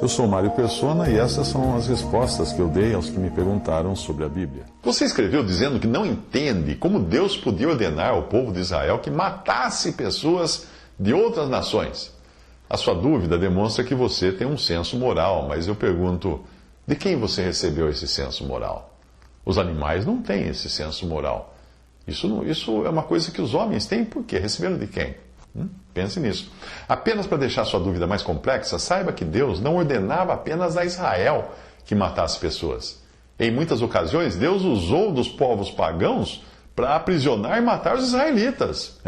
Eu sou Mário Persona e essas são as respostas que eu dei aos que me perguntaram sobre a Bíblia. Você escreveu dizendo que não entende como Deus podia ordenar ao povo de Israel que matasse pessoas de outras nações. A sua dúvida demonstra que você tem um senso moral, mas eu pergunto, de quem você recebeu esse senso moral? Os animais não têm esse senso moral. Isso é uma coisa que os homens têm, por quê? Receberam de quem? Pense nisso. Apenas para deixar sua dúvida mais complexa, saiba que Deus não ordenava apenas a Israel que matasse pessoas. Em muitas ocasiões, Deus usou dos povos pagãos para aprisionar e matar os israelitas.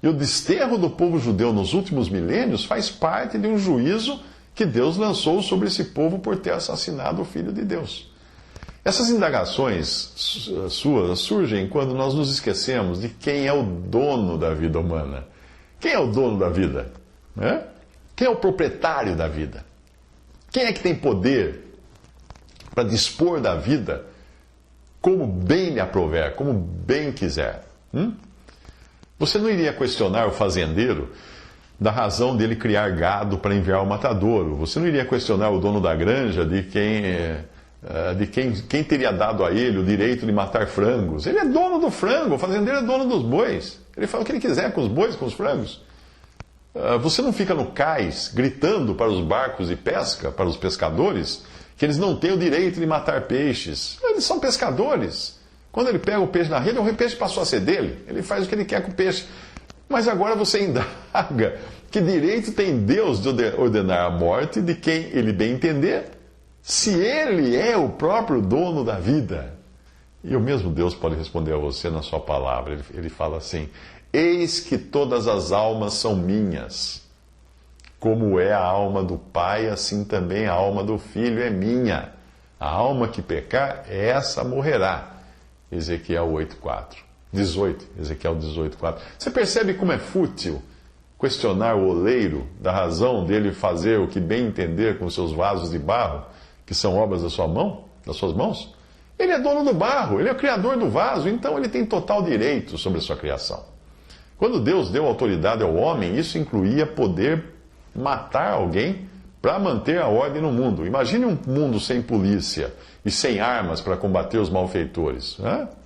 E o desterro do povo judeu nos últimos milênios faz parte de um juízo que Deus lançou sobre esse povo por ter assassinado o Filho de Deus. Essas indagações suas surgem quando nós nos esquecemos de quem é o dono da vida humana. Quem é o dono da vida? Quem é o proprietário da vida? Quem é que tem poder para dispor da vida como bem lhe aprouver, como bem quiser? Você não iria questionar o fazendeiro da razão dele criar gado para enviar ao matadouro. Você não iria questionar o dono da granja de quem teria dado a ele o direito de matar frangos. Ele é dono do frango, o fazendeiro é dono dos bois. Ele faz o que ele quiser com os bois, com os frangos. Você não fica no cais gritando para os barcos de pesca, para os pescadores, que eles não têm o direito de matar peixes. Eles são pescadores. Quando ele pega o peixe na rede, o peixe passou a ser dele. Ele faz o que ele quer com o peixe. Mas agora você indaga que direito tem Deus de ordenar a morte de quem ele bem entender, se ele é o próprio dono da vida. E o mesmo Deus pode responder a você na sua palavra. Ele fala assim: eis que todas as almas são minhas. Como é a alma do Pai, assim também a alma do Filho é minha. A alma que pecar, essa morrerá. Ezequiel 8:4. 18, Ezequiel 18:4. Você percebe como é fútil questionar o oleiro da razão dele fazer o que bem entender com seus vasos de barro, que são obras da sua mão, das suas mãos? Ele é dono do barro, ele é o criador do vaso, então ele tem total direito sobre a sua criação. Quando Deus deu autoridade ao homem, isso incluía poder matar alguém para manter a ordem no mundo. Imagine um mundo sem polícia e sem armas para combater os malfeitores.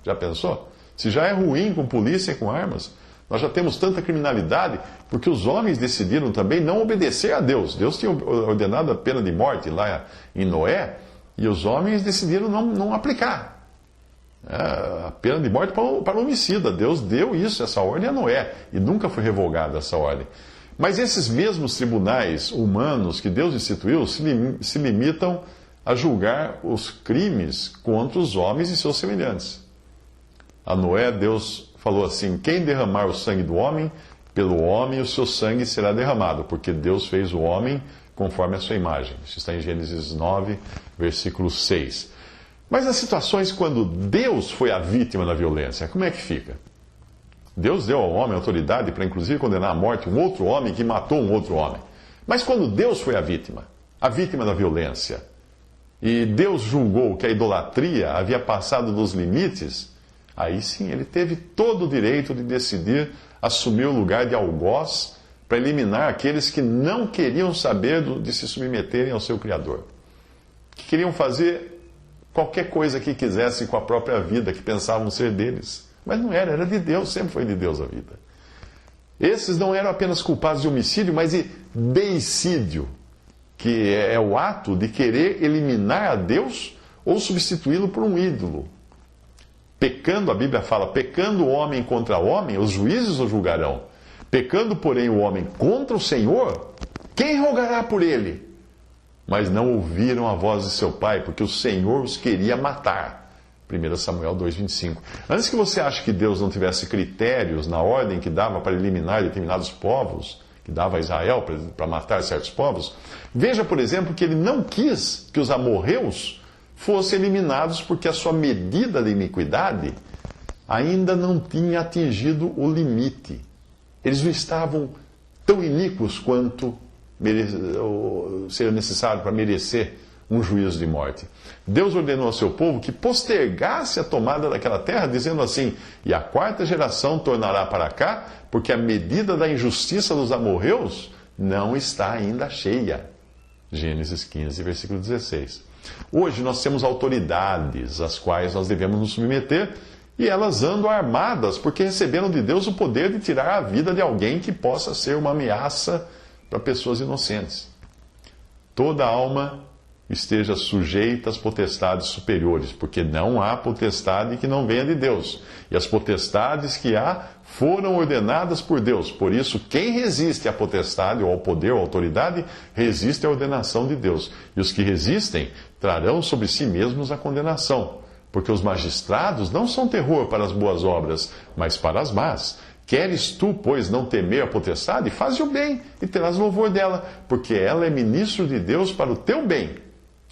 Já pensou? Se já é ruim com polícia e com armas, nós já temos tanta criminalidade porque os homens decidiram também não obedecer a Deus. Deus tinha ordenado a pena de morte lá em Noé, e os homens decidiram não aplicar a pena de morte para o homicida. Deus deu essa ordem a Noé, e nunca foi revogada essa ordem. Mas esses mesmos tribunais humanos que Deus instituiu se limitam a julgar os crimes contra os homens e seus semelhantes. A Noé, Deus falou assim: quem derramar o sangue do homem, pelo homem o seu sangue será derramado, porque Deus fez o homem conforme a sua imagem. Isso está em Gênesis 9, versículo 6. Mas nas situações quando Deus foi a vítima da violência, como é que fica? Deus deu ao homem autoridade para inclusive condenar à morte um outro homem que matou um outro homem. Mas quando Deus foi a vítima da violência, e Deus julgou que a idolatria havia passado dos limites, aí sim ele teve todo o direito de decidir assumir o lugar de algoz para eliminar aqueles que não queriam saber de se submeterem ao seu Criador, que queriam fazer qualquer coisa que quisessem com a própria vida, que pensavam ser deles. Mas não era de Deus, sempre foi de Deus a vida. Esses não eram apenas culpados de homicídio, mas de deicídio, que é o ato de querer eliminar a Deus ou substituí-lo por um ídolo. Pecando, a Bíblia fala, pecando o homem contra o homem, os juízes o julgarão. Pecando, porém, o homem contra o Senhor, quem rogará por ele? Mas não ouviram a voz de seu pai, porque o Senhor os queria matar. 1 Samuel 2,25. Antes que você ache que Deus não tivesse critérios na ordem que dava para eliminar determinados povos, que dava a Israel para matar certos povos, veja, por exemplo, que ele não quis que os amorreus fossem eliminados porque a sua medida de iniquidade ainda não tinha atingido o limite. Eles não estavam tão iníquos quanto seria necessário para merecer um juízo de morte. Deus ordenou ao seu povo que postergasse a tomada daquela terra, dizendo assim: e a quarta geração tornará para cá, porque a medida da injustiça dos amorreus não está ainda cheia. Gênesis 15, versículo 16. Hoje nós temos autoridades às quais nós devemos nos submeter, e elas andam armadas porque receberam de Deus o poder de tirar a vida de alguém que possa ser uma ameaça para pessoas inocentes. Toda alma esteja sujeita às potestades superiores, porque não há potestade que não venha de Deus. E as potestades que há foram ordenadas por Deus. Por isso, quem resiste à potestade, ou ao poder, ou à autoridade, resiste à ordenação de Deus. E os que resistem trarão sobre si mesmos a condenação. Porque os magistrados não são terror para as boas obras, mas para as más. Queres tu, pois, não temer a potestade? Faze o bem e terás louvor dela, porque ela é ministro de Deus para o teu bem.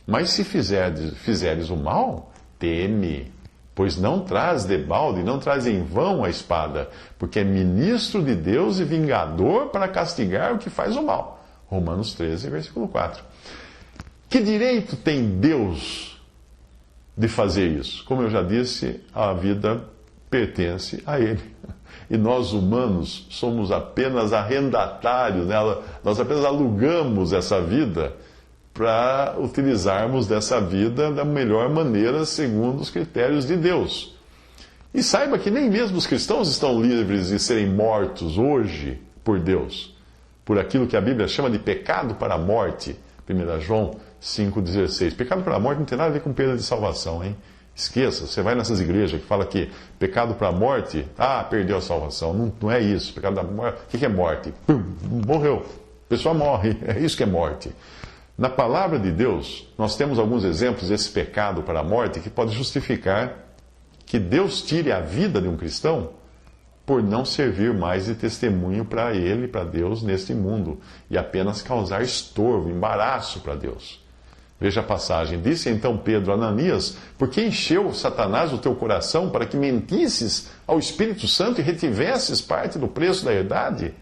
Mas se fizeres o mal, teme, pois não traz debalde, não traz em vão a espada, porque é ministro de Deus e vingador para castigar o que faz o mal. Romanos 13, versículo 4. Que direito tem Deus de fazer isso? Como eu já disse, a vida pertence a Ele. E nós, humanos, somos apenas arrendatários nela, nós apenas alugamos essa vida para utilizarmos dessa vida da melhor maneira, segundo os critérios de Deus. E saiba que nem mesmo os cristãos estão livres de serem mortos hoje por Deus, por aquilo que a Bíblia chama de pecado para a morte. 1 João 5,16. Pecado para a morte não tem nada a ver com perda de salvação, hein? Esqueça, você vai nessas igrejas que fala que pecado para a morte, perdeu a salvação. Não é isso. Pecado da morte. O que é morte? Morreu. A pessoa morre. É isso que é morte. Na palavra de Deus, nós temos alguns exemplos desse pecado para a morte que pode justificar que Deus tire a vida de um cristão por não servir mais de testemunho para ele, para Deus, neste mundo, e apenas causar estorvo, embaraço para Deus. Veja a passagem. Disse então Pedro a Ananias: por que encheu Satanás o teu coração para que mentisses ao Espírito Santo e retivesses parte do preço da herdade?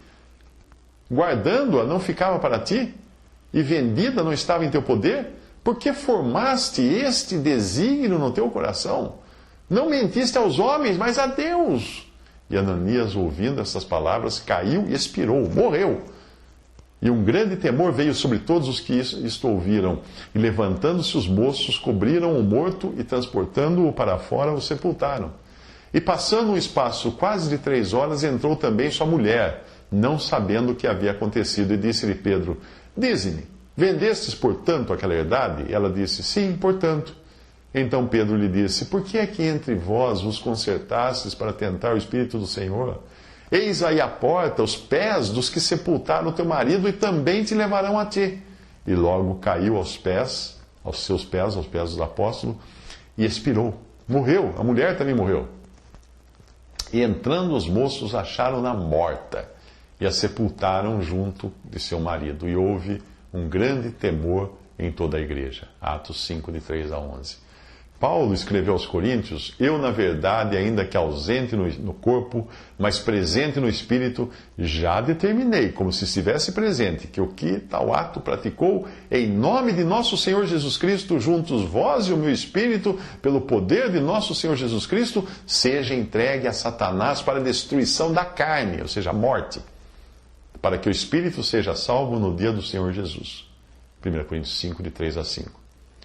Guardando-a não ficava para ti? E vendida não estava em teu poder? Por que formaste este desígnio no teu coração? Não mentiste aos homens, mas a Deus. E Ananias, ouvindo essas palavras, caiu e expirou, morreu. E um grande temor veio sobre todos os que isto ouviram. E levantando-se os moços, cobriram o morto e, transportando-o para fora, o sepultaram. E passando um espaço quase de 3 horas, entrou também sua mulher, não sabendo o que havia acontecido, e disse-lhe Pedro: dize-me, vendestes, portanto, aquela herdade? Ela disse: sim, portanto. Então Pedro lhe disse: por que é que entre vós vos concertastes para tentar o Espírito do Senhor? Eis aí a porta, os pés dos que sepultaram teu marido, e também te levarão a ti. E logo caiu aos pés dos apóstolos, e expirou. Morreu, a mulher também morreu. E entrando os moços, acharam-na morta, e a sepultaram junto de seu marido. E houve um grande temor em toda a igreja. Atos 5, de 3 a 11. Paulo escreveu aos Coríntios: eu, na verdade, ainda que ausente no corpo, mas presente no espírito, já determinei, como se estivesse presente, que o que tal ato praticou, em nome de nosso Senhor Jesus Cristo, juntos vós e o meu espírito, pelo poder de nosso Senhor Jesus Cristo, seja entregue a Satanás para a destruição da carne, ou seja, a morte, para que o espírito seja salvo no dia do Senhor Jesus. 1 Coríntios 5, de 3 a 5.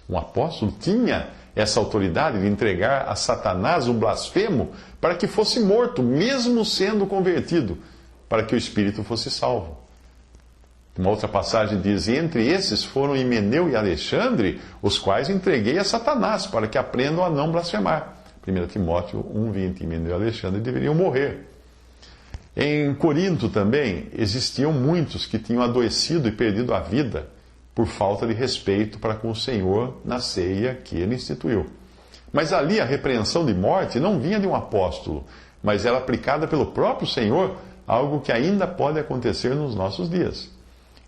Um apóstolo tinha essa autoridade de entregar a Satanás, o blasfemo, para que fosse morto, mesmo sendo convertido, para que o espírito fosse salvo. Uma outra passagem diz: e entre esses foram Himeneu e Alexandre, os quais entreguei a Satanás, para que aprendam a não blasfemar. 1 Timóteo 1,20. Himeneu e Alexandre deveriam morrer. Em Corinto também existiam muitos que tinham adoecido e perdido a vida por falta de respeito para com o Senhor na ceia que ele instituiu. Mas ali a repreensão de morte não vinha de um apóstolo, mas era aplicada pelo próprio Senhor, algo que ainda pode acontecer nos nossos dias.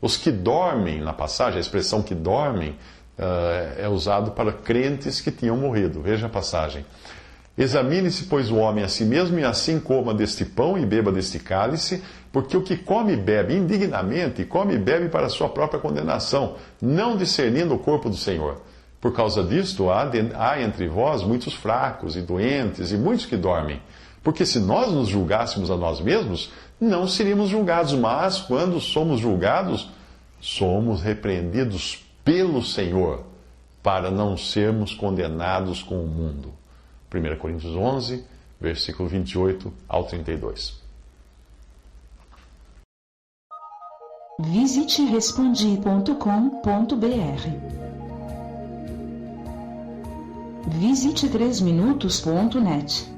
Os que dormem, na passagem, a expressão que dormem é usado para crentes que tinham morrido. Veja a passagem. Examine-se, pois, o homem a si mesmo, e assim coma deste pão e beba deste cálice, porque o que come e bebe indignamente, come e bebe para a sua própria condenação, não discernindo o corpo do Senhor. Por causa disto, há entre vós muitos fracos e doentes, e muitos que dormem. Porque se nós nos julgássemos a nós mesmos, não seríamos julgados, mas quando somos julgados, somos repreendidos pelo Senhor, para não sermos condenados com o mundo. 1 Coríntios 11, versículo 28 ao 32. Visite respondi.com.br. Visite 3minutos.net.